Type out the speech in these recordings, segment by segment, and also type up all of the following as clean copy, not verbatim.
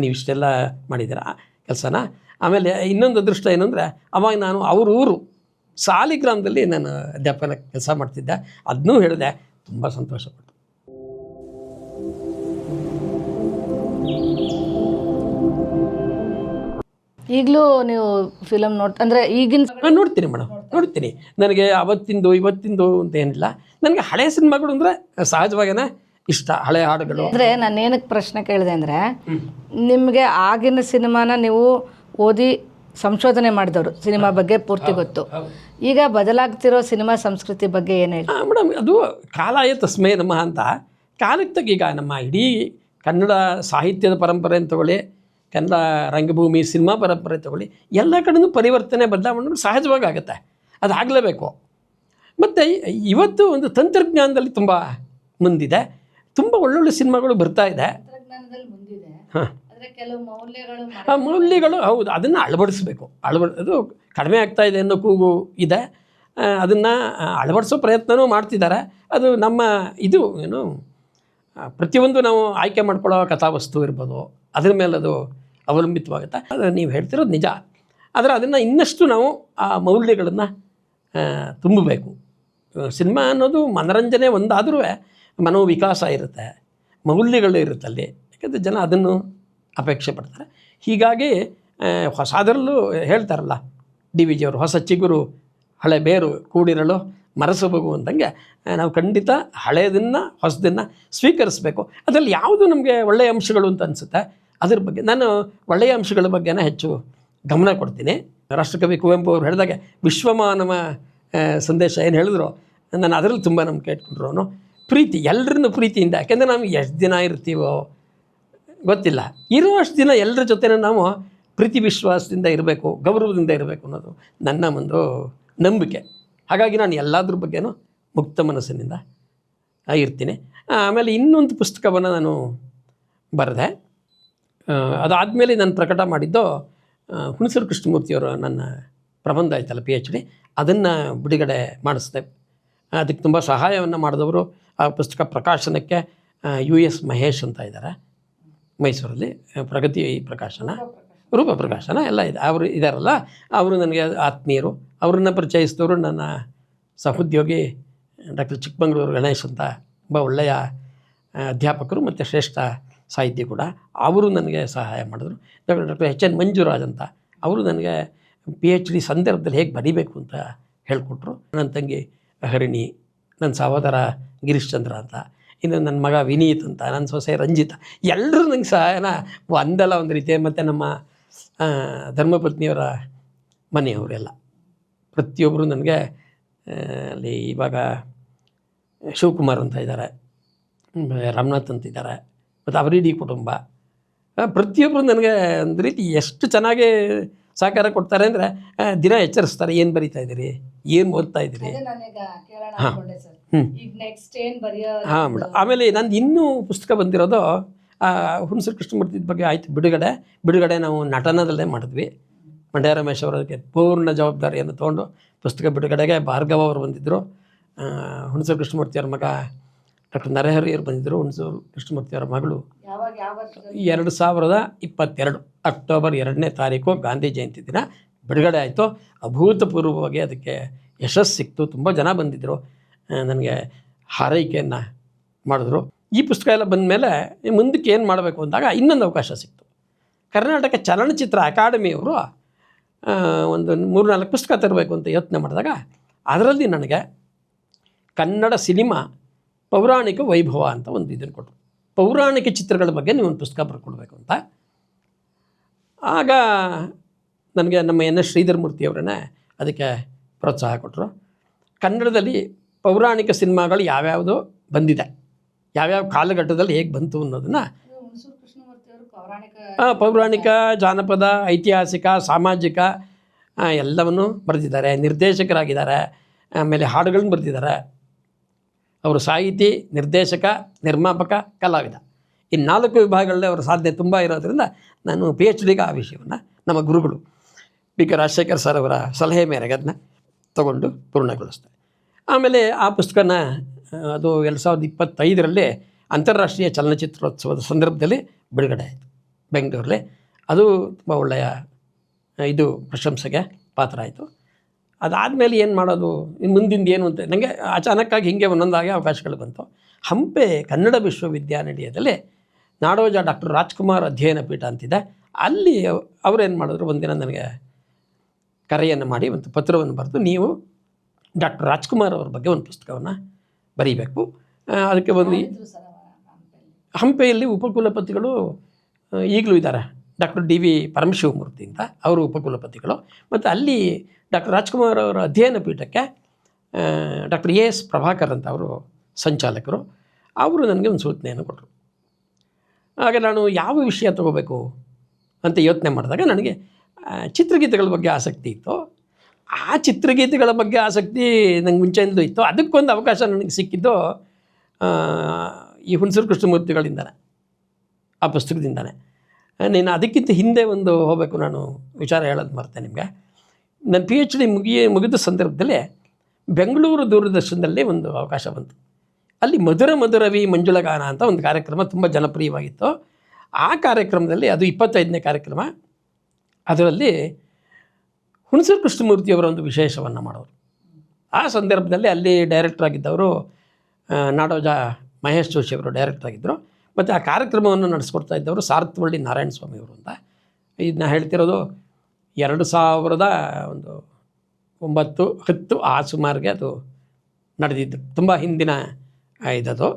ನೀವು ಇಷ್ಟೆಲ್ಲ ಮಾಡಿದ್ದೀರಾ ಕೆಲಸನ. ಆಮೇಲೆ ಇನ್ನೊಂದು ಅದೃಷ್ಟ ಏನು ಅಂದರೆ, ಅವಾಗ ನಾನು ಅವ್ರ ಊರು ಸಾಲಿಗ್ರಾಮದಲ್ಲಿ ನಾನು ಅಧ್ಯಾಪಕ ಕೆಲಸ ಮಾಡ್ತಿದ್ದೆ. ಅದನ್ನೂ ಹೇಳಿದೆ, ತುಂಬ ಸಂತೋಷಪಟ್ಟು. ಈಗಲೂ ನೀವು ಫಿಲಮ್ ಅಂದರೆ ಈಗಿನ ನೋಡ್ತೀನಿ ಮೇಡಮ್, ನೋಡ್ತೀನಿ. ನನಗೆ ಅವತ್ತಿಂದು ಇವತ್ತಿಂದು ಅಂತ ಏನಿಲ್ಲ, ನನಗೆ ಹಳೆಯ ಸಿನಿಮಾಗಳು ಅಂದರೆ ಸಹಜವಾಗೇ ಇಷ್ಟ, ಹಳೆ ಹಾಡುಗಳು. ಅಂದರೆ ನಾನು ಏನಕ್ಕೆ ಪ್ರಶ್ನೆ ಕೇಳಿದೆ ಅಂದರೆ, ನಿಮಗೆ ಆಗಿನ ಸಿನಿಮಾನ ನೀವು ಓದಿ ಸಂಶೋಧನೆ ಮಾಡಿದವರು, ಸಿನಿಮಾ ಬಗ್ಗೆ ಪೂರ್ತಿ ಗೊತ್ತು. ಈಗ ಬದಲಾಗ್ತಿರೋ ಸಿನಿಮಾ ಸಂಸ್ಕೃತಿ ಬಗ್ಗೆ ಏನು ಹೇಳಿ? ಮೇಡಮ್, ಅದು ಕಾಲಾಯ ತಸ್ಮೈ ನಮಃ ಅಂತ ಕಾಲಕ್ಕೆ ತಕ್ಕ ಈಗ ನಮ್ಮ ಇಡೀ ಕನ್ನಡ ಸಾಹಿತ್ಯದ ಪರಂಪರೆ ಅಂತ ತಗೊಳ್ಳಿ, ಕನ್ನಡ ರಂಗಭೂಮಿ ಸಿನಿಮಾ ಪರಂಪರೆ ತಗೊಳ್ಳಿ, ಎಲ್ಲ ಕಡೆಯೂ ಪರಿವರ್ತನೆ ಬದಲಾವಣೆಗಳು ಸಹಜವಾಗಿ ಆಗುತ್ತೆ, ಅದಾಗಲೇಬೇಕು. ಮತ್ತು ಇವತ್ತು ಒಂದು ತಂತ್ರಜ್ಞಾನದಲ್ಲಿ ತುಂಬ ಮುಂದಿದೆ, ತುಂಬ ಒಳ್ಳೊಳ್ಳೆ ಸಿನಿಮಾಗಳು ಬರ್ತಾ ಇದೆ. ಹಾಂ, ಮೌಲ್ಯಗಳು ಹೌದು, ಅದನ್ನು ಅಳವಡಿಸ್ಬೇಕು. ಅದು ಕಡಿಮೆ ಆಗ್ತಾ ಇದೆ ಅನ್ನೋ ಕೂಗು ಇದೆ, ಅದನ್ನು ಅಳವಡಿಸೋ ಪ್ರಯತ್ನವೂ ಮಾಡ್ತಿದ್ದಾರೆ. ಅದು ನಮ್ಮ ಇದು ಏನು, ಪ್ರತಿಯೊಂದು ನಾವು ಆಯ್ಕೆ ಮಾಡ್ಕೊಳ್ಳೋ ಕಥಾವಸ್ತು ಇರ್ಬೋದು, ಅದ್ರ ಮೇಲೆ ಅದು ಅವಲಂಬಿತವಾಗುತ್ತೆ. ಅದು ನೀವು ಹೇಳ್ತಿರೋದು ನಿಜ, ಆದರೆ ಅದನ್ನು ಇನ್ನಷ್ಟು ನಾವು ಆ ಮೌಲ್ಯಗಳನ್ನು ತುಂಬಬೇಕು. ಸಿನಿಮಾ ಅನ್ನೋದು ಮನರಂಜನೆ ಒಂದಾದರೂ ಮನೋವಿಕಾಸ ಇರುತ್ತೆ, ಮೌಲ್ಯಗಳು ಇರುತ್ತೆ ಅಲ್ಲಿ. ಯಾಕೆಂದರೆ ಜನ ಅದನ್ನು ಅಪೇಕ್ಷೆ ಪಡ್ತಾರೆ. ಹೀಗಾಗಿ ಹೊಸದರಲ್ಲೂ ಹೇಳ್ತಾರಲ್ಲ ಡಿ ವಿ ಜಿಯವರು, ಹೊಸ ಚಿಗುರು ಹಳೆ ಬೇರು ಕೂಡಿರಲು ಮರಸಬಹುದು ಅಂದಂಗೆ, ನಾವು ಖಂಡಿತ ಹಳೆಯದನ್ನು ಹೊಸದನ್ನು ಸ್ವೀಕರಿಸಬೇಕು. ಅದರಲ್ಲಿ ಯಾವುದು ನಮಗೆ ಒಳ್ಳೆಯ ಅಂಶಗಳು ಅಂತ ಅನಿಸುತ್ತೆ ಅದ್ರ ಬಗ್ಗೆ ನಾನು ಒಳ್ಳೆಯ ಅಂಶಗಳ ಬಗ್ಗೆನೇ ಹೆಚ್ಚು ಗಮನ ಕೊಡ್ತೀನಿ. ರಾಷ್ಟ್ರಕವಿ ಕುವೆಂಪು ಅವರು ಹೇಳಿದಾಗೆ ವಿಶ್ವಮಾನವ ಸಂದೇಶ ಏನು ಹೇಳಿದ್ರು, ನಾನು ಅದರಲ್ಲಿ ತುಂಬ ನಂಬಿಕೆ ಇಟ್ಕೊಂಡ್ರು. ಅವನು ಪ್ರೀತಿ, ಎಲ್ಲರನ್ನು ಪ್ರೀತಿಯಿಂದ, ಯಾಕೆಂದರೆ ನಾವು ಎಷ್ಟು ದಿನ ಇರ್ತೀವೋ ಗೊತ್ತಿಲ್ಲ, ಇರುವಷ್ಟು ದಿನ ಎಲ್ಲರ ಜೊತೆ ನಾವು ಪ್ರೀತಿ ವಿಶ್ವಾಸದಿಂದ ಇರಬೇಕು, ಗೌರವದಿಂದ ಇರಬೇಕು ಅನ್ನೋದು ನನ್ನ ಒಂದು ನಂಬಿಕೆ. ಹಾಗಾಗಿ ನಾನು ಎಲ್ಲದ್ರ ಬಗ್ಗೆನೂ ಮುಕ್ತ ಮನಸ್ಸಿನಿಂದ ಇರ್ತೀನಿ. ಆಮೇಲೆ ಇನ್ನೊಂದು ಪುಸ್ತಕವನ್ನು ನಾನು ಬರೆದೆ, ಅದಾದಮೇಲೆ ನಾನು ಪ್ರಕಟ ಮಾಡಿದ್ದು ಹುಣಸೂರು ಕೃಷ್ಣಮೂರ್ತಿಯವರು ನನ್ನ ಪ್ರಬಂಧ ಆಯ್ತಲ್ಲ PhD, ಅದನ್ನು ಬಿಡುಗಡೆ ಮಾಡಿಸಿದೆ. ಅದಕ್ಕೆ ತುಂಬ ಸಹಾಯವನ್ನು ಮಾಡಿದವರು ಆ ಪುಸ್ತಕ ಪ್ರಕಾಶನಕ್ಕೆ US ಮಹೇಶ್ ಅಂತ ಇದ್ದಾರೆ ಮೈಸೂರಲ್ಲಿ, ಪ್ರಗತಿ ಪ್ರಕಾಶನ, ರೂಪ ಪ್ರಕಾಶನ ಎಲ್ಲ ಇದೆ, ಅವರು ಇದ್ದಾರಲ್ಲ, ಅವರು ನನಗೆ ಆತ್ಮೀಯರು. ಅವ್ರನ್ನ ಪರಿಚಯಿಸಿದವರು ನನ್ನ ಸಹೋದ್ಯೋಗಿ ಡಾಕ್ಟರ್ ಚಿಕ್ಕಮಗಳೂರು ಗಣೇಶ್ ಅಂತ, ತುಂಬ ಒಳ್ಳೆಯ ಅಧ್ಯಾಪಕರು ಮತ್ತು ಶ್ರೇಷ್ಠ ಸಾಹಿತಿ ಕೂಡ. ಅವರು ನನಗೆ ಸಹಾಯ ಮಾಡಿದ್ರು. ಡಾಕ್ಟರ್ HN ಮಂಜುರಾಜ್ ಅಂತ, ಅವರು ನನಗೆ PhD ಸಂದರ್ಭದಲ್ಲಿ ಹೇಗೆ ಬರೀಬೇಕು ಅಂತ ಹೇಳಿಕೊಟ್ರು. ನನ್ನ ತಂಗಿ ಹರಿಣಿ, ನನ್ನ ಸಹೋದರ ಗಿರೀಶ್ ಚಂದ್ರ ಅಂತ, ಇನ್ನು ನನ್ನ ಮಗ ವಿನೀತ್ ಅಂತ, ನನ್ನ ಸೊಸೆ ರಂಜಿತ, ಎಲ್ಲರೂ ನನಗೆ ಸಹಾಯನ ಒಂದಲ್ಲ ಒಂದು ರೀತಿ. ಮತ್ತು ನಮ್ಮ ಧರ್ಮಪತ್ನಿಯವರ ಮನೆಯವರೆಲ್ಲ ಪ್ರತಿಯೊಬ್ಬರು ನನಗೆ, ಅಲ್ಲಿ ಇವಾಗ ಶಿವಕುಮಾರ್ ಅಂತ ಇದ್ದಾರೆ, ರಾಮನಾಥ್ ಅಂತ ಇದ್ದಾರೆ, ಮತ್ತು ಅವರಿಡೀ ಕುಟುಂಬ, ಪ್ರತಿಯೊಬ್ಬರು ನನಗೆ ಒಂದು ರೀತಿ ಎಷ್ಟು ಚೆನ್ನಾಗಿ ಸಹಕಾರ ಕೊಡ್ತಾರೆ ಅಂದರೆ, ದಿನ ಎಚ್ಚರಿಸ್ತಾರೆ, ಏನು ಬರಿತಾ ಇದ್ದೀರಿ, ಏನು ಓದ್ತಾ ಇದ್ದೀರಿ. ಹಾಂ ಹಾಂ ಮೇಡಮ್. ಆಮೇಲೆ ನಂದು ಇನ್ನೂ ಪುಸ್ತಕ ಬಂದಿರೋದು ಹುಣಸೂರು ಕೃಷ್ಣಮೂರ್ತಿ ಬಗ್ಗೆ ಆಯಿತು ಬಿಡುಗಡೆ ನಾವು ನಟನದಲ್ಲೇ ಮಾಡಿದ್ವಿ. ಮಂಡ್ಯ ರಮೇಶ್ ಅವರಿಗೆ ಪೂರ್ಣ ಜವಾಬ್ದಾರಿಯನ್ನು ತೊಗೊಂಡು ಪುಸ್ತಕ ಬಿಡುಗಡೆಗೆ ಭಾರ್ಗವ ಅವರು ಬಂದಿದ್ದರು, ಹುಣಸೂರು ಕೃಷ್ಣಮೂರ್ತಿಯವ್ರ ಮಗ ಡಾಕ್ಟರ್ ನರಹರಿಯವರು ಬಂದಿದ್ದರು, ಹುಣಸೂರು ಕೃಷ್ಣಮೂರ್ತಿಯವರ ಮಗಳು. 2022 ಅಕ್ಟೋಬರ್ 2ನೇ ತಾರೀಕು ಗಾಂಧಿ ಜಯಂತಿ ದಿನ ಬಿಡುಗಡೆ ಆಯಿತು. ಅಭೂತಪೂರ್ವವಾಗಿ ಅದಕ್ಕೆ ಯಶಸ್ಸು ಸಿಕ್ತು. ತುಂಬ ಜನ ಬಂದಿದ್ದರು, ನನಗೆ ಹಾರೈಕೆಯನ್ನು ಮಾಡಿದ್ರು. ಈ ಪುಸ್ತಕ ಎಲ್ಲ ಬಂದ ಮೇಲೆ ಮುಂದಕ್ಕೆ ಏನು ಮಾಡಬೇಕು ಅಂದಾಗ ಇನ್ನೊಂದು ಅವಕಾಶ ಸಿಕ್ತು. ಕರ್ನಾಟಕ ಚಲನಚಿತ್ರ ಅಕಾಡೆಮಿಯವರು ಒಂದು 3-4 ಪುಸ್ತಕ ತರಬೇಕು ಅಂತ ಯೋಚನೆ ಮಾಡಿದಾಗ, ಅದರಲ್ಲಿ ನನಗೆ ಕನ್ನಡ ಸಿನಿಮಾ ಪೌರಾಣಿಕ ವೈಭವ ಅಂತ ಒಂದು ಇದನ್ನು ಕೊಟ್ಟರು. ಪೌರಾಣಿಕ ಚಿತ್ರಗಳ ಬಗ್ಗೆ ನೀವು ಒಂದು ಪುಸ್ತಕ ಬರ್ಕೊಡ್ಬೇಕು ಅಂತ. ಆಗ ನನಗೆ ನಮ್ಮ NS ಶ್ರೀಧರ್ ಮೂರ್ತಿಯವರನ್ನೇ ಅದಕ್ಕೆ ಪ್ರೋತ್ಸಾಹ ಕೊಟ್ಟರು. ಕನ್ನಡದಲ್ಲಿ ಪೌರಾಣಿಕ ಸಿನಿಮಾಗಳು ಯಾವ್ಯಾವುದು ಬಂದಿದೆ, ಯಾವ್ಯಾವ ಕಾಲಘಟ್ಟದಲ್ಲಿ ಹೇಗೆ ಬಂತು ಅನ್ನೋದನ್ನು, ಪೌರಾಣಿಕ, ಜಾನಪದ, ಐತಿಹಾಸಿಕ, ಸಾಮಾಜಿಕ ಎಲ್ಲವನ್ನು ಬರೆದಿದ್ದಾರೆ. ನಿರ್ದೇಶಕರಾಗಿದ್ದಾರೆ, ಆಮೇಲೆ ಹಾಡುಗಳನ್ನು ಬರೆದಿದ್ದಾರೆ. ಅವರು ಸಾಹಿತಿ, ನಿರ್ದೇಶಕ, ನಿರ್ಮಾಪಕ, ಕಲಾವಿದ, ಈ 4 ವಿಭಾಗಗಳಲ್ಲಿ ಅವರ ಸಾಧನೆ ತುಂಬ ಇರೋದರಿಂದ ನಾನು PhDಗೆ ಆ ವಿಷಯವನ್ನು ನಮ್ಮ ಗುರುಗಳು PK ರಾಜಶೇಖರ್ ಸರ್ ಅವರ ಸಲಹೆ ಮೇರೆಗೆ ಅದನ್ನ ತಗೊಂಡು ಪೂರ್ಣಗೊಳಿಸ್ದೆ. ಆಮೇಲೆ ಆ ಪುಸ್ತಕನ ಅದು 2025ರಲ್ಲಿ ಅಂತಾರಾಷ್ಟ್ರೀಯ ಚಲನಚಿತ್ರೋತ್ಸವದ ಸಂದರ್ಭದಲ್ಲಿ ಬಿಡುಗಡೆ ಆಯಿತು. ಬೆಂಗಳೂರಲ್ಲಿ. ಅದು ತುಂಬ ಒಳ್ಳೆಯ ಇದು ಪ್ರಶಂಸೆಗೆ ಪಾತ್ರ ಆಯಿತು. ಅದಾದಮೇಲೆ ಏನು ಮಾಡೋದು, ಇನ್ನು ಮುಂದಿಂದು ಏನು ಅಂತ ನನಗೆ ಅಚಾನಕ್ಕಾಗಿ ಹೀಗೆ ಒಂದೊಂದಾಗಿ ಅವಕಾಶಗಳು ಬಂತು. ಹಂಪೆ ಕನ್ನಡ ವಿಶ್ವವಿದ್ಯಾನಿಲಯದಲ್ಲಿ ನಾಡೋಜ ಡಾಕ್ಟರ್ ರಾಜ್ಕುಮಾರ್ ಅಧ್ಯಯನ ಪೀಠ ಅಂತಿದೆ. ಅಲ್ಲಿ ಅವರೇನು ಮಾಡಿದ್ರು, ಒಂದಿನ ನನಗೆ ಕರೆಯನ್ನು ಮಾಡಿ ಒಂದು ಪತ್ರವನ್ನು ಬರೆದು, ನೀವು ಡಾಕ್ಟರ್ ರಾಜ್ಕುಮಾರ್ ಅವ್ರ ಬಗ್ಗೆ ಒಂದು ಪುಸ್ತಕವನ್ನು ಬರೀಬೇಕು. ಅದಕ್ಕೆ ಒಂದು ಹಂಪೆಯಲ್ಲಿ ಉಪಕುಲಪತಿಗಳು ಈಗಲೂ ಇದ್ದಾರೆ, ಡಾಕ್ಟರ್ ಡಿ ವಿ ಪರಮಶಿವಮೂರ್ತಿ ಅಂತ, ಅವರು ಉಪಕುಲಪತಿಗಳು. ಮತ್ತು ಅಲ್ಲಿ ಡಾಕ್ಟರ್ ರಾಜ್ಕುಮಾರ್ ಅವರ ಅಧ್ಯಯನ ಪೀಠಕ್ಕೆ ಡಾಕ್ಟರ್ ಎ ಎಸ್ ಪ್ರಭಾಕರ್ ಅಂತ ಅವರು ಸಂಚಾಲಕರು. ಅವರು ನನಗೆ ಒಂದು ಸೂಚನೆಯನ್ನು ಕೊಟ್ಟರು. ಆಗ ನಾನು ಯಾವ ವಿಷಯ ತಗೋಬೇಕು ಅಂತ ಯೋಚನೆ ಮಾಡಿದಾಗ ನನಗೆ ಚಿತ್ರಗೀತೆಗಳ ಬಗ್ಗೆ ಆಸಕ್ತಿ ಇತ್ತು. ಆ ಚಿತ್ರಗೀತೆಗಳ ಬಗ್ಗೆ ಆಸಕ್ತಿ ನಂಗೆ ಮುಂಚೆಯಿಂದಲೂ ಇತ್ತು. ಅದಕ್ಕೊಂದು ಅವಕಾಶ ನನಗೆ ಸಿಕ್ಕಿದ್ದು ಈ ಹುಣಸೂರು ಕೃಷ್ಣಮೂರ್ತಿಗಳಿಂದನೇ, ಆ ಪುಸ್ತಕದಿಂದನೇ. ನೀನು ಅದಕ್ಕಿಂತ ಹಿಂದೆ ಒಂದು ಹೋಗಬೇಕು, ನಾನು ವಿಚಾರ ಹೇಳೋದು ಮರ್ತೆ ನಿಮಗೆ. ನನ್ನ PhD ಮುಗಿದ ಸಂದರ್ಭದಲ್ಲಿ ಬೆಂಗಳೂರು ದೂರದರ್ಶನದಲ್ಲಿ ಒಂದು ಅವಕಾಶ ಬಂತು. ಅಲ್ಲಿ ಮಧುರ ಮಧುರವಿ ಮಂಜುಳಗಾನ ಅಂತ ಒಂದು ಕಾರ್ಯಕ್ರಮ ತುಂಬ ಜನಪ್ರಿಯವಾಗಿತ್ತು. ಆ ಕಾರ್ಯಕ್ರಮದಲ್ಲಿ, ಅದು 25ನೇ ಕಾರ್ಯಕ್ರಮ, ಅದರಲ್ಲಿ ಹುಣಸೂರು ಕೃಷ್ಣಮೂರ್ತಿಯವರ ಒಂದು ವಿಶೇಷವನ್ನು ಮಾಡೋರು. ಆ ಸಂದರ್ಭದಲ್ಲಿ ಅಲ್ಲಿ ಡೈರೆಕ್ಟರ್ ಆಗಿದ್ದವರು ನಾಡೋಜ ಮಹೇಶ್ ಜೋಶಿ ಅವರು ಡೈರೆಕ್ಟರ್ ಆಗಿದ್ದರು. ಮತ್ತು ಆ ಕಾರ್ಯಕ್ರಮವನ್ನು ನಡೆಸ್ಕೊಡ್ತಾ ಇದ್ದವರು ಸಾರಥವಳ್ಳಿ ನಾರಾಯಣ ಸ್ವಾಮಿ ಅವರು ಅಂತ. ಇದನ್ನ ಹೇಳ್ತಿರೋದು 2009-10 ಆ ಸುಮಾರಿಗೆ ಅದು ನಡೆದಿದ್ದು, ತುಂಬ ಹಿಂದಿನ ಇದದು.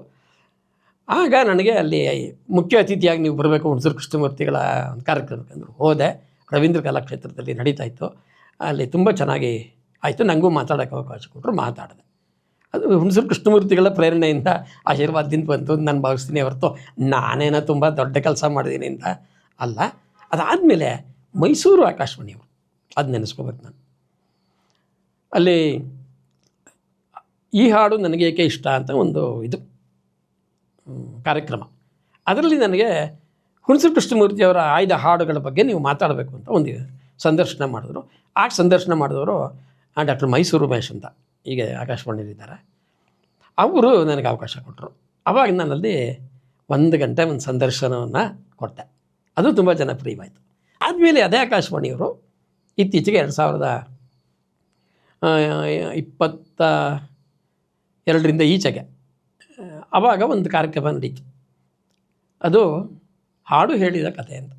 ಆಗ ನನಗೆ ಅಲ್ಲಿ ಮುಖ್ಯ ಅತಿಥಿಯಾಗಿ ನೀವು ಬರಬೇಕು ಹುಣಸೂರು ಕೃಷ್ಣಮೂರ್ತಿಗಳ ಒಂದು ಕಾರ್ಯಕ್ರಮಕ್ಕೆ ಅಂದರು. ಹೋದೆ. ರವೀಂದ್ರ ಕಲಾಕ್ಷೇತ್ರದಲ್ಲಿ ನಡೀತಾಯಿತ್ತು. ಅಲ್ಲಿ ತುಂಬ ಚೆನ್ನಾಗಿ ಆಯಿತು. ನನಗೂ ಮಾತಾಡೋಕ್ಕೆ ಅವಕಾಶ ಕೊಟ್ಟರು, ಮಾತಾಡಿದೆ. ಅದು ಹುಣಸೂರು ಕೃಷ್ಣಮೂರ್ತಿಗಳ ಪ್ರೇರಣೆಯಿಂದ ಆಶೀರ್ವಾದದಿಂದ ಬಂತು ನಾನು ಭಾವಿಸ್ತೀನಿ ಹೊರತು ನಾನೇನೋ ತುಂಬ ದೊಡ್ಡ ಕೆಲಸ ಮಾಡಿದ್ದೀನಿ ಅಂತ ಅಲ್ಲ. ಅದಾದಮೇಲೆ ಮೈಸೂರು ಆಕಾಶವಾಣಿಯವರು, ಅದು ನೆನೆಸ್ಕೋಬೇಕು ನಾನು. ಅಲ್ಲಿ ಈ ಹಾಡು ನನಗೆ ಏಕೆ ಇಷ್ಟ ಅಂತ ಒಂದು ಇದು ಕಾರ್ಯಕ್ರಮ. ಅದರಲ್ಲಿ ನನಗೆ ಹುಣಸೂರು ಕೃಷ್ಣಮೂರ್ತಿಯವರ ಆಯ್ದ ಹಾಡುಗಳ ಬಗ್ಗೆ ನೀವು ಮಾತಾಡಬೇಕು ಅಂತ ಒಂದು ಸಂದರ್ಶನ ಮಾಡಿದ್ರು. ಆ ಸಂದರ್ಶನ ಮಾಡಿದವರು ಡಾಕ್ಟರ್ ಮೈಸೂರು ಉಮೇಶ್ ಅಂತ, ಈಗ ಆಕಾಶವಾಣಿಯಲ್ಲಿದ್ದಾರೆ. ಅವರು ನನಗೆ ಅವಕಾಶ ಕೊಟ್ಟರು. ಆವಾಗ ನಾನಲ್ಲಿ 1 ಗಂಟೆ ಒಂದು ಸಂದರ್ಶನವನ್ನು ಕೊಟ್ಟೆ. ಅದು ತುಂಬ ಜನಪ್ರಿಯವಾಯಿತು. ಆದಮೇಲೆ ಅದೇ ಆಕಾಶವಾಣಿಯವರು ಇತ್ತೀಚೆಗೆ 2022ರಿಂದ ಈಚೆಗೆ ಆವಾಗ ಒಂದು ಕಾರ್ಯಕ್ರಮ ನಡೀತು. ಅದು ಹಾಡು ಹೇಳಿದ ಕಥೆ ಅಂತ.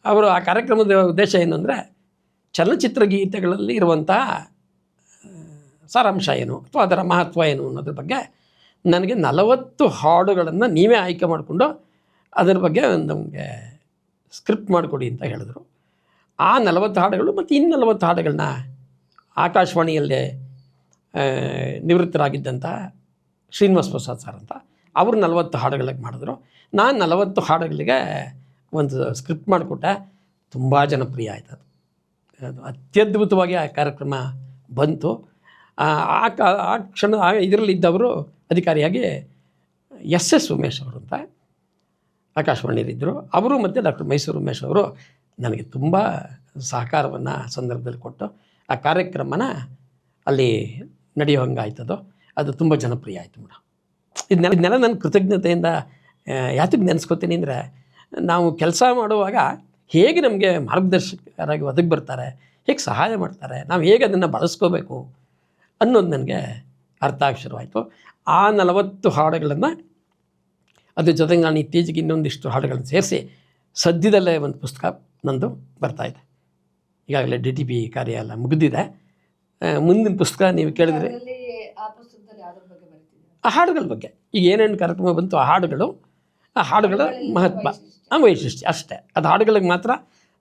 ಅವರು ಆ ಕಾರ್ಯಕ್ರಮದ ಉದ್ದೇಶ ಏನು ಅಂದರೆ, ಚಲನಚಿತ್ರ ಗೀತೆಗಳಲ್ಲಿ ಇರುವಂತಹ ಸಾರಾಂಶ ಏನು ಅಥವಾ ಅದರ ಮಹತ್ವ ಏನು ಅನ್ನೋದ್ರ ಬಗ್ಗೆ ನನಗೆ 40 ಹಾಡುಗಳನ್ನು ನೀವೇ ಆಯ್ಕೆ ಮಾಡಿಕೊಂಡು ಅದರ ಬಗ್ಗೆ ನಮಗೆ ಸ್ಕ್ರಿಪ್ಟ್ ಮಾಡಿಕೊಡಿ ಅಂತ ಹೇಳಿದ್ರು. ಆ 40 ಹಾಡುಗಳು ಮತ್ತು ಇನ್ನು 40 ಹಾಡುಗಳನ್ನ ಆಕಾಶವಾಣಿಯಲ್ಲೇ ನಿವೃತ್ತರಾಗಿದ್ದಂಥ ಶ್ರೀನಿವಾಸ್ ಪ್ರಸಾದ್ ಸರ್ ಅಂತ, ಅವರು 40 ಹಾಡುಗಳಿಗೆ ಮಾಡಿದ್ರು. ನಾನು 40 ಹಾಡುಗಳಿಗೆ ಒಂದು ಸ್ಕ್ರಿಪ್ಟ್ ಮಾಡಿಕೊಟ್ಟೆ. ತುಂಬ ಜನಪ್ರಿಯ ಆಯ್ತು. ಅದು ಅತ್ಯದ್ಭುತವಾಗಿ ಆ ಕಾರ್ಯಕ್ರಮ ಬಂತು. ಆ ಕ್ಷಣ ಇದರಲ್ಲಿದ್ದವರು ಅಧಿಕಾರಿಯಾಗಿ ಎಸ್ ಉಮೇಶ್ ಅವರು ಅಂತ ಆಕಾಶವಾಣಿಯಲ್ಲಿದ್ದರು. ಅವರು ಮತ್ತು ಡಾಕ್ಟರ್ ಮೈಸೂರು ಉಮೇಶ್ ಅವರು ನನಗೆ ತುಂಬ ಸಹಕಾರವನ್ನು ಆ ಸಂದರ್ಭದಲ್ಲಿ ಕೊಟ್ಟು ಆ ಕಾರ್ಯಕ್ರಮನ ಅಲ್ಲಿ ನಡೆಯೋ ಹಂಗಾಯ್ತದೋ. ಅದು ತುಂಬ ಜನಪ್ರಿಯ ಆಯಿತು ಮೇಡಮ್. ಇದನ್ನೆಲ್ಲ ನಾನು ಕೃತಜ್ಞತೆಯಿಂದ ಯಾತಕ್ಕೆ ನೆನೆಸ್ಕೊತೀನಿ ಅಂದರೆ, ನಾವು ಕೆಲಸ ಮಾಡುವಾಗ ಹೇಗೆ ನಮಗೆ ಮಾರ್ಗದರ್ಶಕರಾಗಿ ಒದಗಿ ಬರ್ತಾರೆ, ಹೇಗೆ ಸಹಾಯ ಮಾಡ್ತಾರೆ, ನಾವು ಹೇಗೆ ಅದನ್ನು ಬಳಸ್ಕೋಬೇಕು ಅನ್ನೋದು ನನಗೆ ಅರ್ಥ ಆಗಿ ಶುರುವಾಯಿತು. ಆ 40 ಹಾಡುಗಳನ್ನು ಅದ್ರ ಜೊತೆಗೆ ನಾನು ಇತ್ತೀಚೆಗೆ ಇನ್ನೊಂದಿಷ್ಟು ಹಾಡುಗಳನ್ನು ಸೇರಿಸಿ ಸದ್ಯದಲ್ಲೇ ಒಂದು ಪುಸ್ತಕ ನಂದು ಬರ್ತಾಯಿದೆ. ಈಗಾಗಲೇ DTP ಕಾರ್ಯ ಎಲ್ಲ ಮುಗಿದಿದೆ. ಮುಂದಿನ ಪುಸ್ತಕ ನೀವು ಕೇಳಿದರೆ ಆ ಹಾಡುಗಳ ಬಗ್ಗೆ ಈಗ ಏನೇನು ಕಾರ್ಯಕ್ರಮ ಬಂತು ಆ ಹಾಡುಗಳ ಮಹತ್ವ, ವೈಶಿಷ್ಟ್ಯ ಅಷ್ಟೇ. ಅದು ಹಾಡುಗಳಿಗೆ ಮಾತ್ರ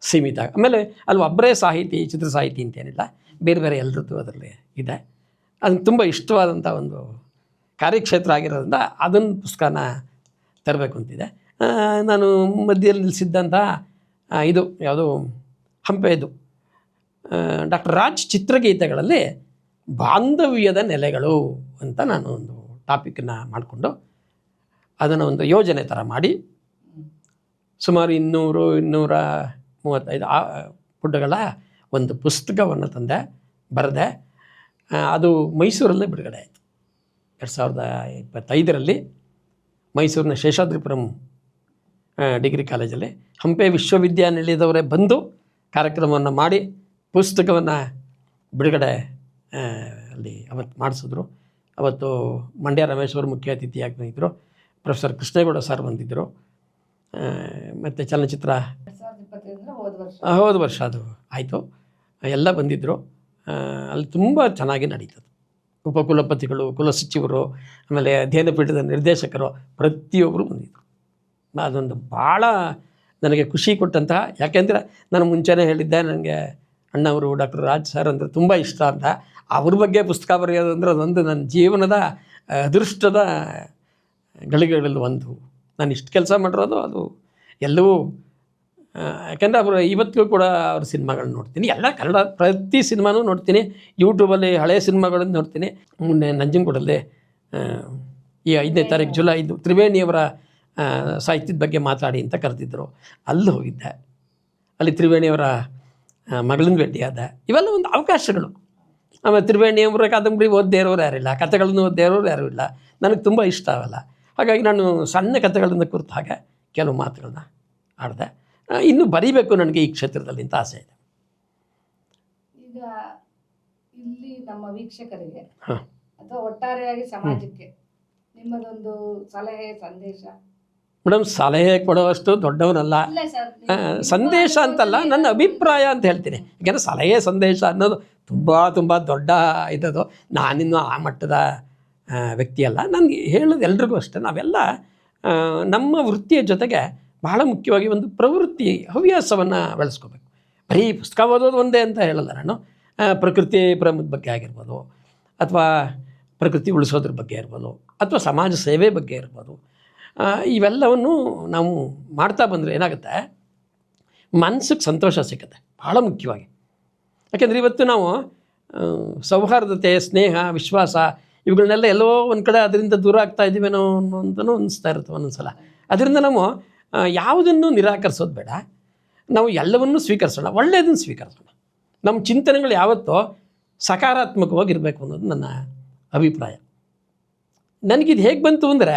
ಸೀಮಿತ. ಆಮೇಲೆ ಅಲ್ಲಿ ಒಬ್ಬರೇ ಸಾಹಿತಿ, ಚಿತ್ರ ಸಾಹಿತಿ ಅಂತೇನಿಲ್ಲ, ಬೇರೆ ಬೇರೆ ಎಲ್ಲರದ್ದು ಅದರಲ್ಲಿ ಇದೆ. ಅದನ್ನು ತುಂಬ ಇಷ್ಟವಾದಂಥ ಒಂದು ಕಾರ್ಯಕ್ಷೇತ್ರ ಆಗಿರೋದ್ರಿಂದ ಅದನ್ನು ಪುಸ್ತಕನ ತರಬೇಕು ಅಂತಿದೆ. ನಾನು ಮಧ್ಯದಲ್ಲಿ ನಿಲ್ಲಿಸಿದ್ದಂಥ ಇದು ಯಾವುದು ಹಂಪೆದು ಡಾಕ್ಟರ್ ರಾಜ್ ಚಿತ್ರಗೀತೆಗಳಲ್ಲಿ ಬಾಂಧವ್ಯದ ನೆಲೆಗಳು ಅಂತ ನಾನು ಒಂದು ಟಾಪಿಕನ್ನು ಮಾಡಿಕೊಂಡು ಅದನ್ನು ಒಂದು ಯೋಜನೆ ಥರ ಮಾಡಿ ಸುಮಾರು 200-235 ಪುಟಗಳ ಒಂದು ಪುಸ್ತಕವನ್ನು ಬರೆದೆ. ಅದು ಮೈಸೂರಲ್ಲೇ ಬಿಡುಗಡೆ ಆಯಿತು 2025ರಲ್ಲಿ. ಮೈಸೂರಿನ ಶೇಷಾದ್ರಿಪುರಂ ಡಿಗ್ರಿ ಕಾಲೇಜಲ್ಲಿ. ಹಂಪೆ ವಿಶ್ವವಿದ್ಯಾನಿಲಯದವರೇ ಬಂದು ಕಾರ್ಯಕ್ರಮವನ್ನು ಮಾಡಿ ಪುಸ್ತಕವನ್ನು ಬಿಡುಗಡೆ ಅಲ್ಲಿ ಅವತ್ತು ಮಾಡಿಸಿದ್ರು. ಅವತ್ತು ಮಂಡ್ಯ ರಮೇಶ್ ಅವರು ಮುಖ್ಯ ಅತಿಥಿಯಾಗಿ ಬಂದಿದ್ದರು. ಪ್ರೊಫೆಸರ್ ಕೃಷ್ಣೇಗೌಡ ಸರ್ ಬಂದಿದ್ದರು. ಮತ್ತು ಚಲನಚಿತ್ರ ಹೋದ ವರ್ಷ ಅದು ಆಯಿತು, ಎಲ್ಲ ಬಂದಿದ್ದರು. ಅಲ್ಲಿ ತುಂಬ ಚೆನ್ನಾಗಿ ನಡೀತದೆ. ಉಪಕುಲಪತಿಗಳು, ಕುಲಸಚಿವರು, ಆಮೇಲೆ ಅಧ್ಯಯನ ಪೀಠದ ನಿರ್ದೇಶಕರು ಪ್ರತಿಯೊಬ್ಬರು ಬಂದಿದ್ದರು. ಅದೊಂದು ಭಾಳ ನನಗೆ ಖುಷಿ ಕೊಟ್ಟಂತಹ, ಯಾಕೆಂದರೆ ನಾನು ಮುಂಚೆನೇ ಹೇಳಿದ್ದೆ, ನನಗೆ ಅಣ್ಣವರು ಡಾಕ್ಟರ್ ರಾಜ್ ಸರ್ ಅಂದರೆ ತುಂಬ ಇಷ್ಟ ಅಂತ. ಅವ್ರ ಬಗ್ಗೆ ಪುಸ್ತಕ ಬರೆಯೋದು ಅಂದರೆ ಅದೊಂದು ನನ್ನ ಜೀವನದ ಅದೃಷ್ಟದ ಗಳಿಗೆಗಳಲ್ಲಿ ಒಂದು. ನಾನು ಇಷ್ಟು ಕೆಲಸ ಮಾಡಿರೋದು ಅದು ಎಲ್ಲವೂ ಯಾಕೆಂದರೆ ಅವರು ಇವತ್ತಿಗೂ ಕೂಡ ಅವ್ರ ಸಿನಿಮಾಗಳನ್ನ ನೋಡ್ತೀನಿ. ಎಲ್ಲ ಕನ್ನಡ ಪ್ರತಿ ಸಿನಿಮಾನೂ ನೋಡ್ತೀನಿ. ಯೂಟ್ಯೂಬಲ್ಲಿ ಹಳೆಯ ಸಿನಿಮಾಗಳನ್ನು ನೋಡ್ತೀನಿ. ಮೊನ್ನೆ ನಂಜನಗೂಡಲ್ಲಿ ಈ 5ನೇ ತಾರೀಕು ಜುಲೈ 5 ತ್ರಿವೇಣಿಯವರ ಸಾಹಿತ್ಯದ ಬಗ್ಗೆ ಮಾತಾಡಿ ಅಂತ ಕರೆದಿದ್ದರು. ಅಲ್ಲಿ ಹೋಗಿದ್ದೆ. ಅಲ್ಲಿ ತ್ರಿವೇಣಿಯವರ ಮಗಳನ್ನ ಭೇಟಿಯಾದ. ಇವೆಲ್ಲ ಒಂದು ಅವಕಾಶಗಳು. ಆಮೇಲೆ ತ್ರಿವೇಣಿಯವರ ಕಾದಂಬರಿ ಓದದೇ ಇರೋರು ಯಾರಿಲ್ಲ, ಕಥೆಗಳನ್ನು ಓದದೇ ಇರೋರು ಯಾರೂ ಇಲ್ಲ. ನನಗೆ ತುಂಬ ಇಷ್ಟ ಅವೆಲ್ಲ. ಹಾಗಾಗಿ ನಾನು ಸಣ್ಣ ಕಥೆಗಳನ್ನು ಕುರಿತ ಹಾಗೆ ಕೆಲವು ಮಾತುಗಳನ್ನ ಆಡಿದೆ. ಇನ್ನೂ ಬರೀಬೇಕು ನನಗೆ ಈ ಕ್ಷೇತ್ರದಲ್ಲಿ ಅಂತ ಆಸೆ ಇದೆ. ಈಗ ಇಲ್ಲಿ ನಮ್ಮ ವೀಕ್ಷಕರಿಗೆ ಅಥವಾ ಒಟ್ಟಾರೆಯಾಗಿ ಸಮಾಜಕ್ಕೆ ನಿಮ್ಮದೊಂದು ಸಲಹೆ ಸಂದೇಶ? ಮೇಡಮ್, ಸಲಹೆ ಕೊಡುವಷ್ಟು ದೊಡ್ಡವನಲ್ಲ, ಸಂದೇಶ ಅಂತಲ್ಲ, ನನ್ನ ಅಭಿಪ್ರಾಯ ಅಂತ ಹೇಳ್ತೀನಿ. ಯಾಕೆಂದರೆ ಸಲಹೆ ಸಂದೇಶ ಅನ್ನೋದು ತುಂಬ ತುಂಬ ದೊಡ್ಡ ಇದ್ದದು. ನಾನಿನ್ನೂ ಆ ಮಟ್ಟದ ವ್ಯಕ್ತಿಯಲ್ಲ. ನನಗೆ ಹೇಳೋದು ಎಲ್ರಿಗೂ ಅಷ್ಟೇ, ನಾವೆಲ್ಲ ನಮ್ಮ ವೃತ್ತಿಯ ಜೊತೆಗೆ ಬಹಳ ಮುಖ್ಯವಾಗಿ ಒಂದು ಪ್ರವೃತ್ತಿ ಹವ್ಯಾಸವನ್ನು ಬೆಳೆಸ್ಕೋಬೇಕು. ಬರೀ ಪುಸ್ತಕ ಓದೋದು ಒಂದೇ ಅಂತ ಹೇಳಲ್ಲ ನಾನು. ಪ್ರಕೃತಿ ಪ್ರೇಮದ ಬಗ್ಗೆ ಆಗಿರ್ಬೋದು, ಅಥವಾ ಪ್ರಕೃತಿ ಉಳಿಸೋದ್ರ ಬಗ್ಗೆ ಇರ್ಬೋದು, ಅಥವಾ ಸಮಾಜ ಸೇವೆ ಬಗ್ಗೆ ಇರ್ಬೋದು. ಇವೆಲ್ಲವನ್ನು ನಾವು ಮಾಡ್ತಾ ಬಂದರೆ ಏನಾಗುತ್ತೆ, ಮನಸ್ಸಿಗೆ ಸಂತೋಷ ಸಿಗುತ್ತೆ ಭಾಳ ಮುಖ್ಯವಾಗಿ. ಯಾಕೆಂದರೆ ಇವತ್ತು ನಾವು ಸೌಹಾರ್ದತೆ, ಸ್ನೇಹ, ವಿಶ್ವಾಸ ಇವುಗಳನ್ನೆಲ್ಲ ಎಲ್ಲೋ ಒಂದು ಕಡೆ ಅದರಿಂದ ದೂರ ಆಗ್ತಾ ಇದ್ದೀವೇನೋ ಅಂತಲೂ ಅನಿಸ್ತಾ ಇರುತ್ತೆ ಒಂದೊಂದು ಸಲ. ಅದರಿಂದ ನಾವು ಯಾವುದನ್ನು ನಿರಾಕರಿಸೋದು ಬೇಡ, ನಾವು ಎಲ್ಲವನ್ನೂ ಸ್ವೀಕರಿಸೋಣ, ಒಳ್ಳೆಯದನ್ನು ಸ್ವೀಕರಿಸೋಣ. ನಮ್ಮ ಚಿಂತನೆಗಳು ಯಾವತ್ತೂ ಸಕಾರಾತ್ಮಕವಾಗಿರಬೇಕು ಅನ್ನೋದು ನನ್ನ ಅಭಿಪ್ರಾಯ. ನನಗಿದು ಹೇಗೆ ಬಂತು ಅಂದರೆ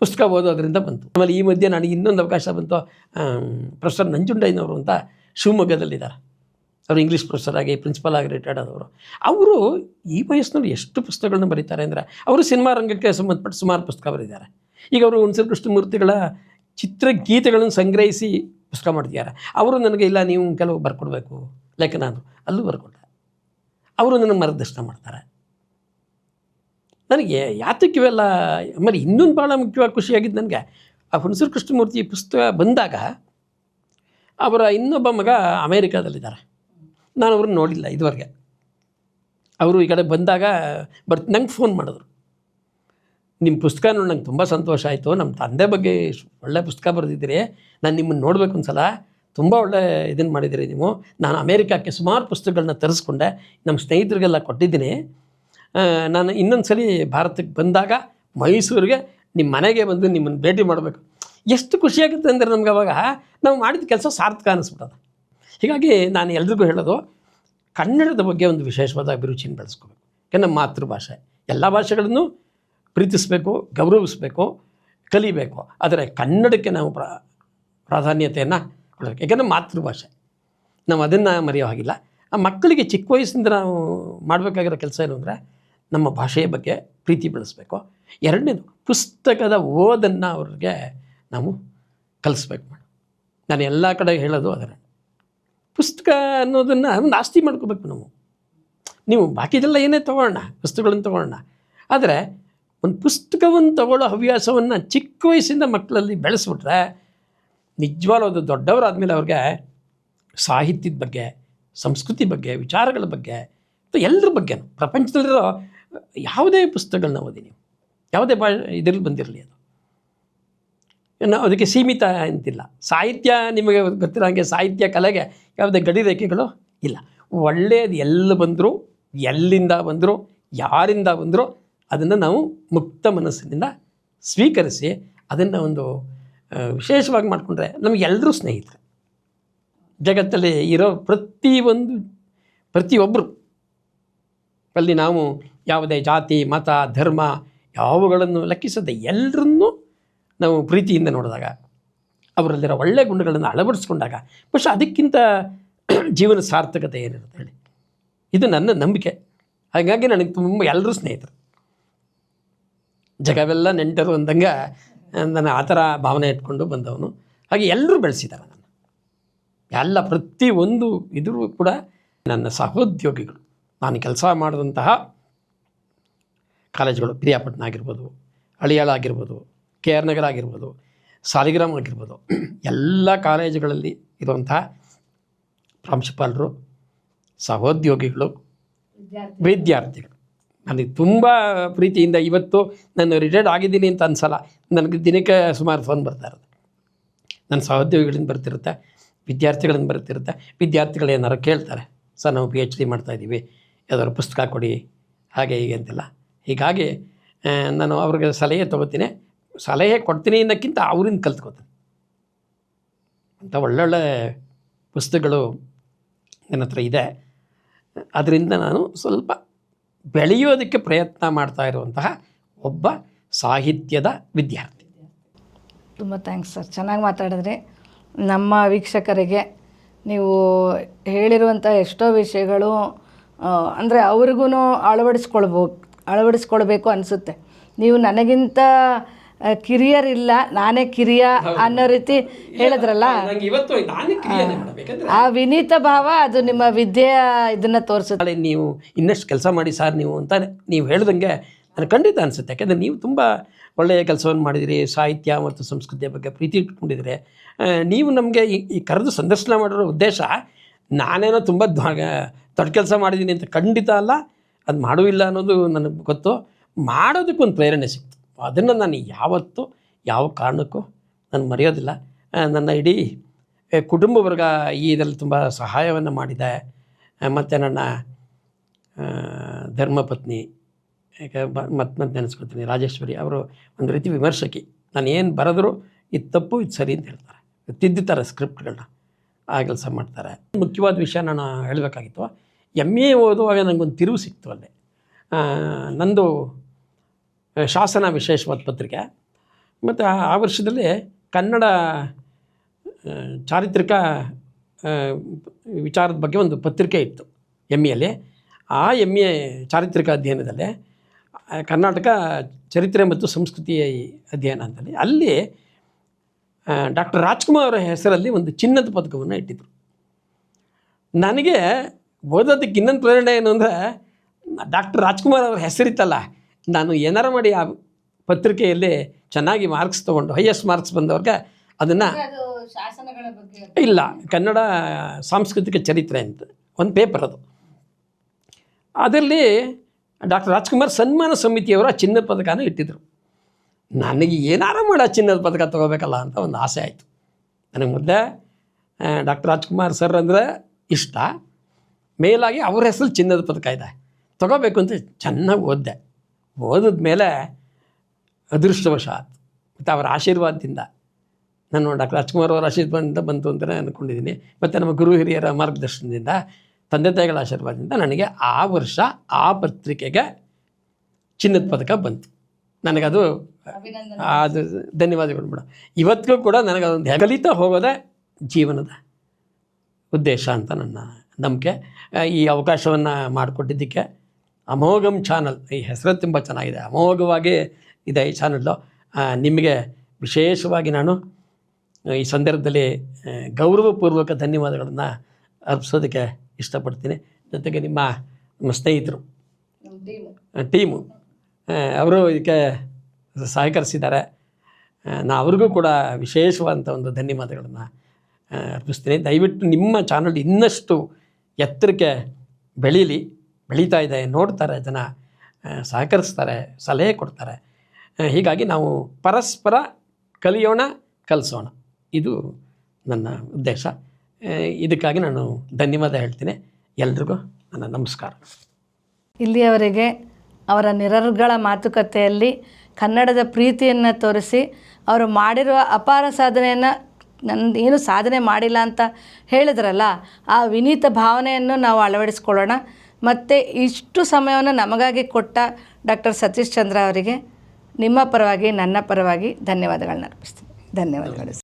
ಪುಸ್ತಕ ಓದೋದ್ರಿಂದ ಬಂತು. ಆಮೇಲೆ ಈ ಮಧ್ಯೆ ನನಗೆ ಇನ್ನೊಂದು ಅವಕಾಶ ಬಂತು. ಪ್ರೊಫೆಸರ್ ನಂಜುಂಡಯ್ಯನವರು ಅಂತ ಶಿವಮೊಗ್ಗದಲ್ಲಿದ್ದಾರೆ. ಅವರು ಇಂಗ್ಲೀಷ್ ಪ್ರೊಫೆಸರ್ ಆಗಿ ಪ್ರಿನ್ಸಿಪಲ್ ಆಗಿ ರಿಟೈರ್ಡ್ ಆದವರು. ಅವರು ಈ ವಯಸ್ಸಿನಲ್ಲಿ ಎಷ್ಟು ಪುಸ್ತಕಗಳನ್ನ ಬರೀತಾರೆ ಅಂದರೆ, ಅವರು ಸಿನಿಮಾ ರಂಗಕ್ಕೆ ಸಂಬಂಧಪಟ್ಟ ಸುಮಾರು ಪುಸ್ತಕ ಬರೆದಿದ್ದಾರೆ. ಈಗ ಅವರು ಹುಣಸೂರು ಕೃಷ್ಣಮೂರ್ತಿಗಳ ಚಿತ್ರಗೀತೆಗಳನ್ನು ಸಂಗ್ರಹಿಸಿ ಪುಸ್ತಕ ಮಾಡ್ತಿದ್ದಾರೆ. ಅವರು ನನಗೆ ಇಲ್ಲ ನೀವು ಕೆಲವು ಬರ್ಕೊಡ್ಬೇಕು ಲೇಖನ ಅಂದರು. ಅಲ್ಲೂ ಬರ್ಕೊಟ್ಟೆ. ಅವರು ನನಗೆ ಮಾರ್ಗದರ್ಶನ ಮಾಡ್ತಾರೆ. ನನಗೆ ಯಾತಕ್ಕೆ ಇವೆಲ್ಲ. ಆಮೇಲೆ ಇನ್ನೊಂದು ಭಾಳ ಮುಖ್ಯವಾಗಿ ಖುಷಿಯಾಗಿದ್ದು ನನಗೆ, ಆ ಹುಣಸೂರು ಕೃಷ್ಣಮೂರ್ತಿ ಪುಸ್ತಕ ಬಂದಾಗ ಅವರ ಇನ್ನೊಬ್ಬ ಮಗ ಅಮೇರಿಕಾದಲ್ಲಿದ್ದಾರೆ. ನಾನು ಅವ್ರನ್ನ ನೋಡಿಲ್ಲ ಇದುವರೆಗೆ. ಅವರು ಈ ಕಡೆ ಬಂದಾಗ ನಂಗೆ ಫೋನ್ ಮಾಡಿದ್ರು, ನಿಮ್ಮ ಪುಸ್ತಕ ನೋಡಿ ನಂಗೆ ತುಂಬ ಸಂತೋಷ ಆಯಿತು, ನಮ್ಮ ತಂದೆ ಬಗ್ಗೆ ಒಳ್ಳೆ ಪುಸ್ತಕ ಬರೆದಿದ್ದೀರಿ, ನಾನು ನಿಮ್ಮನ್ನು ನೋಡಬೇಕು ಒಂದು ಸಲ, ತುಂಬ ಒಳ್ಳೆ ಇದನ್ನು ಮಾಡಿದ್ದೀರಿ ನೀವು. ನಾನು ಅಮೇರಿಕಕ್ಕೆ ಸುಮಾರು ಪುಸ್ತಕಗಳನ್ನ ತರಿಸ್ಕೊಂಡೆ, ನಮ್ಮ ಸ್ನೇಹಿತರಿಗೆಲ್ಲ ಕೊಟ್ಟಿದ್ದೀನಿ. ನಾನು ಇನ್ನೊಂದು ಸಲ ಭಾರತಕ್ಕೆ ಬಂದಾಗ ಮೈಸೂರಿಗೆ ನಿಮ್ಮ ಮನೆಗೆ ಬಂದು ನಿಮ್ಮನ್ನು ಭೇಟಿ ಮಾಡಬೇಕು. ಎಷ್ಟು ಖುಷಿಯಾಗುತ್ತೆ ಅಂದರೆ ನಮ್ಗೆ ಅವಾಗ ನಾವು ಮಾಡಿದ ಕೆಲಸ ಸಾರ್ಥಕ ಅನ್ನಿಸ್ಬಿಟ್ಟದ. ಹೀಗಾಗಿ ನಾನು ಎಲ್ರಿಗೂ ಹೇಳೋದು, ಕನ್ನಡದ ಬಗ್ಗೆ ಒಂದು ವಿಶೇಷವಾದ ಅಭಿರುಚಿನ ಬೆಳೆಸ್ಕೋಬೇಕು. ಯಾಕೆಂದರೆ ನಮ್ಮ ಮಾತೃಭಾಷೆ, ಎಲ್ಲ ಭಾಷೆಗಳನ್ನು ಪ್ರೀತಿಸಬೇಕು, ಗೌರವಿಸಬೇಕು, ಕಲಿಬೇಕು. ಆದರೆ ಕನ್ನಡಕ್ಕೆ ನಾವು ಪ್ರಾಧಾನ್ಯತೆಯನ್ನು ಕೊಡಬೇಕು. ಯಾಕೆಂದರೆ ಮಾತೃಭಾಷೆ, ನಾವು ಅದನ್ನು ಮರೆಯೋ ಹಾಗಿಲ್ಲ. ಆ ಮಕ್ಕಳಿಗೆ ಚಿಕ್ಕ ವಯಸ್ಸಿಂದ ನಾವು ಮಾಡಬೇಕಾಗಿರೋ ಕೆಲಸ ಏನು ಅಂದರೆ, ನಮ್ಮ ಭಾಷೆಯ ಬಗ್ಗೆ ಪ್ರೀತಿ ಬೆಳೆಸಬೇಕು. ಎರಡನೇದು, ಪುಸ್ತಕದ ಓದನ್ನು ಅವ್ರಿಗೆ ನಾವು ಕಲಿಸ್ಬೇಕು. ನಾನು ಎಲ್ಲ ಕಡೆ ಹೇಳೋದು ಅದರ ಪುಸ್ತಕ ಅನ್ನೋದನ್ನು ಒಂದು ಆಸ್ತಿ ಮಾಡ್ಕೋಬೇಕು ನಾವು. ನೀವು ಬಾಕಿದೆಲ್ಲ ಏನೇ ತೊಗೊಳ್ಳೋಣ, ಪುಸ್ತಕಗಳನ್ನು ತೊಗೊಳ್ಳೋಣ, ಆದರೆ ಒಂದು ಪುಸ್ತಕವನ್ನು ತಗೊಳ್ಳೋ ಹವ್ಯಾಸವನ್ನು ಚಿಕ್ಕ ವಯಸ್ಸಿಂದ ಮಕ್ಕಳಲ್ಲಿ ಬೆಳೆಸ್ಬಿಟ್ರೆ ನಿಜವಾಗ್ಲೂ ಅದು ದೊಡ್ಡವರಾದಮೇಲೆ ಅವ್ರಿಗೆ ಸಾಹಿತ್ಯದ ಬಗ್ಗೆ, ಸಂಸ್ಕೃತಿ ಬಗ್ಗೆ, ವಿಚಾರಗಳ ಬಗ್ಗೆ, ಎಲ್ಲರ ಬಗ್ಗೆ, ಪ್ರಪಂಚದಲ್ಲಿರೋ ಯಾವುದೇ ಪುಸ್ತಕಗಳನ್ನ ಓದಿ ನೀವು, ಯಾವುದೇ ಇದರಲ್ಲಿ ಬಂದಿರಲಿ, ಅದು ನಾವು ಅದಕ್ಕೆ ಸೀಮಿತ ಅಂತಿಲ್ಲ. ಸಾಹಿತ್ಯ ನಿಮಗೆ ಗೊತ್ತಿರೋ ಹಾಗೆ ಸಾಹಿತ್ಯ ಕಲೆಗೆ ಯಾವುದೇ ಗಡಿ ರೇಖೆಗಳು ಇಲ್ಲ. ಒಳ್ಳೆಯದು ಎಲ್ಲಿ ಬಂದರೂ, ಎಲ್ಲಿಂದ ಬಂದರೂ, ಯಾರಿಂದ ಬಂದರೂ ಅದನ್ನು ನಾವು ಮುಕ್ತ ಮನಸ್ಸಿನಿಂದ ಸ್ವೀಕರಿಸಿ ಅದನ್ನು ಒಂದು ವಿಶೇಷವಾಗಿ ಮಾಡಿಕೊಂಡ್ರೆ ನಮಗೆಲ್ಲರೂ ಸ್ನೇಹಿತರು. ಜಗತ್ತಲ್ಲಿ ಇರೋ ಪ್ರತಿಯೊಬ್ಬರು ಅಲ್ಲಿ ನಾವು ಯಾವುದೇ ಜಾತಿ, ಮತ, ಧರ್ಮ ಯಾವುಗಳನ್ನು ಲೆಕ್ಕಿಸದೆ ಎಲ್ಲರನ್ನೂ ನಾವು ಪ್ರೀತಿಯಿಂದ ನೋಡಿದಾಗ ಅವರಲ್ಲಿರೋ ಒಳ್ಳೆಯ ಗುಣಗಳನ್ನು ಅಳವಡಿಸ್ಕೊಂಡಾಗ ಬಹುಶಃ ಅದಕ್ಕಿಂತ ಜೀವನ ಸಾರ್ಥಕತೆ ಏನಿರುತ್ತೆ ಹೇಳಿ. ಇದು ನನ್ನ ನಂಬಿಕೆ. ಹಾಗಾಗಿ ನನಗೆ ತುಂಬ ಎಲ್ಲರೂ ಸ್ನೇಹಿತರು, ಜಗವೆಲ್ಲ ನೆಂಟರು ಅಂದಂಗೆ ನಾನು ಆ ಥರ ಭಾವನೆ ಇಟ್ಕೊಂಡು ಬಂದವನು. ಹಾಗೆ ಎಲ್ಲರೂ ಬೆಳೆಸಿದ್ದಾರೆ ನನ್ನ ಎಲ್ಲ ಪ್ರತಿಯೊಂದು ಇದ್ರೂ ಕೂಡ ನನ್ನ ಸಹೋದ್ಯೋಗಿಗಳು. ನಾನು ಕೆಲಸ ಮಾಡಿದಂತಹ ಕಾಲೇಜುಗಳು ಪಿರಿಯಾಪಟ್ಟಣ ಆಗಿರ್ಬೋದು, ಅಳಿಯಾಳ ಆಗಿರ್ಬೋದು, ಕೆ ಆರ್ ನಗರ ಆಗಿರ್ಬೋದು, ಸಾಲಿಗ್ರಾಮ್ ಆಗಿರ್ಬೋದು, ಎಲ್ಲ ಕಾಲೇಜುಗಳಲ್ಲಿ ಇರುವಂತಹ ಪ್ರಾಂಶುಪಾಲರು, ಸಹೋದ್ಯೋಗಿಗಳು, ವಿದ್ಯಾರ್ಥಿಗಳು ನನಗೆ ತುಂಬ ಪ್ರೀತಿಯಿಂದ ಇವತ್ತು ನಾನು ರಿಟೈರ್ಡ್ ಆಗಿದ್ದೀನಿ ಅಂತ ಅನ್ಸಲ್ಲ. ನನಗೆ ದಿನಕ್ಕೆ ಸುಮಾರು ಫೋನ್ ಬರ್ತಾ ಇರುತ್ತೆ. ನನ್ನ ಸಹೋದ್ಯೋಗಿಗಳಿಂದ ಬರ್ತಿರುತ್ತೆ, ವಿದ್ಯಾರ್ಥಿಗಳಿಂದ ಬರ್ತಿರುತ್ತೆ. ವಿದ್ಯಾರ್ಥಿಗಳು ಏನಾರು ಕೇಳ್ತಾರೆ, ಸರ್ ನಾವು PhD ಮಾಡ್ತಾಯಿದ್ದೀವಿ, ಯಾವ್ದಾದ್ರು ಪುಸ್ತಕ ಕೊಡಿ, ಹಾಗೆ ಹೀಗೆ ಅಂತೆಲ್ಲ. ಹೀಗಾಗಿ ನಾನು ಅವ್ರಿಗೆ ಸಲಹೆ ತೊಗೋತೀನಿ. ಸಲಹೆ ಕೊಡ್ತೀನಿ ಅನ್ನೋಕ್ಕಿಂತ ಅವರಿಂದ ಕಲ್ತ್ಕೋತೀನಿ. ಅಂಥ ಒಳ್ಳೊಳ್ಳೆ ಪುಸ್ತಕಗಳು ನನ್ನ ಹತ್ರ ಇದೆ. ಅದರಿಂದ ನಾನು ಸ್ವಲ್ಪ ಬೆಳೆಯೋದಕ್ಕೆ ಪ್ರಯತ್ನ ಮಾಡ್ತಾ ಇರುವಂತಹ ಒಬ್ಬ ಸಾಹಿತ್ಯದ ವಿದ್ಯಾರ್ಥಿ. ತುಂಬ ಥ್ಯಾಂಕ್ಸ್ ಸರ್, ಚೆನ್ನಾಗಿ ಮಾತಾಡಿದ್ರಿ. ನಮ್ಮ ವೀಕ್ಷಕರಿಗೆ ನೀವು ಹೇಳಿರುವಂಥ ಎಷ್ಟೋ ವಿಷಯಗಳು ಅಂದರೆ ಅವ್ರಿಗೂ ಅಳವಡಿಸ್ಕೊಳ್ಬೇಕು ಅನಿಸುತ್ತೆ. ನೀವು ನನಗಿಂತ ಕಿರಿಯರ್ ಇಲ್ಲ, ನಾನೇ ಕಿರಿಯ ಅನ್ನೋ ರೀತಿ ಹೇಳಿದ್ರಲ್ಲ, ಆ ವಿನೀತ ಭಾವ ಅದು ನಿಮ್ಮ ವಿದ್ಯೆಯ ಇದನ್ನು ತೋರಿಸುತ್ತೆ. ನೀವು ಇನ್ನಷ್ಟು ಕೆಲಸ ಮಾಡಿ ಸರ್ ನೀವು ಅಂತ ನೀವು ಹೇಳ್ದಂಗೆ ನನಗೆ ಖಂಡಿತ ಅನಿಸುತ್ತೆ. ಯಾಕೆಂದರೆ ನೀವು ತುಂಬ ಒಳ್ಳೆಯ ಕೆಲಸವನ್ನು ಮಾಡಿದಿರಿ, ಸಾಹಿತ್ಯ ಮತ್ತು ಸಂಸ್ಕೃತಿಯ ಬಗ್ಗೆ ಪ್ರೀತಿ ಇಟ್ಕೊಂಡಿದ್ದೀರಿ. ನೀವು ನಮಗೆ ಈ ಕರೆದು ಸಂದರ್ಶನ ಮಾಡಿರೋ ಉದ್ದೇಶ ನಾನೇನೋ ತುಂಬ ದೊಡ್ಡ ಕೆಲಸ ಮಾಡಿದ್ದೀನಿ ಅಂತ ಖಂಡಿತ ಅಲ್ಲ. ಅದು ಮಾಡುವಿಲ್ಲ ಅನ್ನೋದು ನನಗೆ ಗೊತ್ತು. ಮಾಡೋದಕ್ಕೊಂದು ಪ್ರೇರಣೆ ಸಿಕ್ತು. ಅದನ್ನು ನಾನು ಯಾವತ್ತೂ ಯಾವ ಕಾರಣಕ್ಕೂ ನಾನು ಮರೆಯೋದಿಲ್ಲ. ನನ್ನ ಇಡೀ ಕುಟುಂಬ ವರ್ಗ ಈ ಇದರಲ್ಲಿ ತುಂಬ ಸಹಾಯವನ್ನು ಮಾಡಿದೆ. ಮತ್ತು ನನ್ನ ಧರ್ಮಪತ್ನಿ ಮತ್ತೆ ನೆನೆಸ್ಕೊಳ್ತೀನಿ, ರಾಜೇಶ್ವರಿ, ಅವರು ಒಂದು ರೀತಿ ವಿಮರ್ಶಕಿ. ನಾನು ಏನು ಬರೆದ್ರು ಇದು ತಪ್ಪು ಇದು ಸರಿ ಅಂತ ಹೇಳ್ತಾರೆ, ತಿದ್ದುತ್ತಾರೆ ಸ್ಕ್ರಿಪ್ಟ್ಗಳನ್ನ, ಆ ಕೆಲಸ ಮಾಡ್ತಾರೆ. ಮುಖ್ಯವಾದ ವಿಷಯ ನಾನು ಹೇಳಬೇಕಾಗಿತ್ತು. MA ಓದುವಾಗ ನನಗೊಂದು ತಿರುವು ಸಿಕ್ತು ಅಲ್ಲೇ. ನಂದು ಶಾಸನ ವಿಶೇಷವಾದ ಪತ್ರಿಕೆ, ಮತ್ತು ಆ ವರ್ಷದಲ್ಲಿ ಕನ್ನಡ ಚಾರಿತ್ರಿಕ ವಿಚಾರದ ಬಗ್ಗೆ ಒಂದು ಪತ್ರಿಕೆ ಇತ್ತು MAಯಲ್ಲಿ. ಆ MA ಚಾರಿತ್ರಿಕ ಅಧ್ಯಯನದಲ್ಲಿ ಕರ್ನಾಟಕ ಚರಿತ್ರೆ ಮತ್ತು ಸಂಸ್ಕೃತಿ ಅಧ್ಯಯನ ಅಂತಲ್ಲಿ ಅಲ್ಲಿ ಡಾಕ್ಟರ್ ರಾಜ್ಕುಮಾರ್ ಅವರ ಹೆಸರಲ್ಲಿ ಒಂದು ಚಿನ್ನದ ಪದಕವನ್ನು ಇಟ್ಟಿದ್ದರು. ನನಗೆ ಓದೋದಕ್ಕೆ ಇನ್ನೊಂದು ಪ್ರೇರಣೆ ಏನು ಅಂದರೆ, ಡಾಕ್ಟರ್ ರಾಜ್ಕುಮಾರ್ ಅವ್ರ ಹೆಸರಿತ್ತಲ್ಲ, ನಾನು ಏನಾರು ಮಾಡಿ ಆ ಪತ್ರಿಕೆಯಲ್ಲಿ ಚೆನ್ನಾಗಿ ಮಾರ್ಕ್ಸ್ ತೊಗೊಂಡು ಹೈಯೆಸ್ಟ್ ಮಾರ್ಕ್ಸ್ ಬಂದವ್ರಿಗೆ ಅದನ್ನು ಇಲ್ಲ, ಕನ್ನಡ ಸಾಂಸ್ಕೃತಿಕ ಚರಿತ್ರೆ ಅಂತ ಒಂದು ಪೇಪರ್, ಅದರಲ್ಲಿ ಡಾಕ್ಟರ್ ರಾಜ್ಕುಮಾರ್ ಸನ್ಮಾನ ಸಮಿತಿಯವರು ಆ ಚಿನ್ನದ ಪದಕನ ಇಟ್ಟಿದ್ದರು. ನನಗೆ ಏನಾರು ಮಾಡಿ ಆ ಚಿನ್ನದ ಪದಕ ತೊಗೋಬೇಕಲ್ಲ ಅಂತ ಒಂದು ಆಸೆ ಆಯಿತು. ನನಗೆ ಮೊದಲೇ ಡಾಕ್ಟರ್ ರಾಜ್ಕುಮಾರ್ ಸರ್ ಅಂದರೆ ಇಷ್ಟ, ಮೇಲಾಗಿ ಅವ್ರ ಹೆಸರು ಚಿನ್ನದ ಪದಕ ಇದೆ, ತೊಗೋಬೇಕು ಅಂತ ಚೆನ್ನಾಗಿ ಓದಿದ ಮೇಲೆ ಅದೃಷ್ಟವಶಾತ್ ಮತ್ತು ಅವರ ಆಶೀರ್ವಾದದಿಂದ, ನಾನು ಡಾಕ್ಟರ್ ರಾಜ್ಕುಮಾರ್ ಅವರ ಆಶೀರ್ವಾದದಿಂದ ಬಂತು ಅಂತಲೇ ಅಂದ್ಕೊಂಡಿದ್ದೀನಿ. ಮತ್ತು ನಮ್ಮ ಗುರು ಹಿರಿಯರ ಮಾರ್ಗದರ್ಶನದಿಂದ, ತಂದೆ ತಾಯಿಗಳ ಆಶೀರ್ವಾದದಿಂದ ನನಗೆ ಆ ವರ್ಷ ಆ ಪತ್ರಿಕೆಗೆ ಚಿನ್ನದ ಪದಕ ಬಂತು. ನನಗದು ಅದು ಧನ್ಯವಾದಗಳು ಮೇಡಮ್. ಇವತ್ತಿಗೂ ಕೂಡ ನನಗೆ ಅದೊಂದು ಹೆಗಲಿತ ಹೋಗೋದೇ ಜೀವನದ ಉದ್ದೇಶ ಅಂತ ನನ್ನ ನಂಬಿಕೆ. ಈ ಅವಕಾಶವನ್ನು ಮಾಡಿಕೊಟ್ಟಿದ್ದಕ್ಕೆ ಅಮೋಘಂ ಚಾನಲ್, ಈ ಹೆಸರು ತುಂಬ ಚೆನ್ನಾಗಿದೆ, ಅಮೋಘವಾಗಿ ಇದೆ ಈ ಚಾನಲ್ಲು. ನಿಮಗೆ ವಿಶೇಷವಾಗಿ ನಾನು ಈ ಸಂದರ್ಭದಲ್ಲಿ ಗೌರವಪೂರ್ವಕ ಧನ್ಯವಾದಗಳನ್ನು ಅರ್ಪಿಸೋದಕ್ಕೆ ಇಷ್ಟಪಡ್ತೀನಿ. ಜೊತೆಗೆ ನಿಮ್ಮ ಸ್ನೇಹಿತರು, ಟೀಮು, ಅವರು ಇದಕ್ಕೆ ಸಹಕರಿಸಿದ್ದಾರೆ. ನಾನು ಅವ್ರಿಗೂ ಕೂಡ ವಿಶೇಷವಾದಂಥ ಒಂದು ಧನ್ಯವಾದಗಳನ್ನು ಅರ್ಪಿಸ್ತೀನಿ. ದಯವಿಟ್ಟು ನಿಮ್ಮ ಚಾನಲ್ ಇನ್ನಷ್ಟು ಎತ್ತರಕ್ಕೆ ಬೆಳೀತಾ ಇದೆ, ನೋಡ್ತಾರೆ ಜನ, ಸಹಕರಿಸ್ತಾರೆ, ಸಲಹೆ ಕೊಡ್ತಾರೆ. ಹೀಗಾಗಿ ನಾವು ಪರಸ್ಪರ ಕಲಿಯೋಣ, ಕಲಿಸೋಣ, ಇದು ನನ್ನ ಉದ್ದೇಶ. ಇದಕ್ಕಾಗಿ ನಾನು ಧನ್ಯವಾದ ಹೇಳ್ತೀನಿ. ಎಲ್ರಿಗೂ ನನ್ನ ನಮಸ್ಕಾರ. ಇಲ್ಲಿಯವರೆಗೆ ಅವರ ನಿರರ್ಗಳ ಮಾತುಕತೆಯಲ್ಲಿ ಕನ್ನಡದ ಪ್ರೀತಿಯನ್ನು ತೋರಿಸಿ ಅವರು ಮಾಡಿರುವ ಅಪಾರ ಸಾಧನೆಯನ್ನು ಏನು ಸಾಧನೆ ಮಾಡಿಲ್ಲ ಅಂತ ಹೇಳಿದ್ರಲ್ಲ, ಆ ವಿನೀತ ಭಾವನೆಯನ್ನು ನಾವು ಅಳವಡಿಸ್ಕೊಳ್ಳೋಣ. ಮತ್ತು ಇಷ್ಟು ಸಮಯವನ್ನು ನಮಗಾಗಿ ಕೊಟ್ಟ ಡಾಕ್ಟರ್ ಸತೀಶ್ ಚಂದ್ರ ಅವರಿಗೆ ನಿಮ್ಮ ಪರವಾಗಿ ನನ್ನ ಪರವಾಗಿ ಧನ್ಯವಾದಗಳನ್ನ ಅರ್ಪಿಸ್ತೀನಿ. ಧನ್ಯವಾದಗಳು.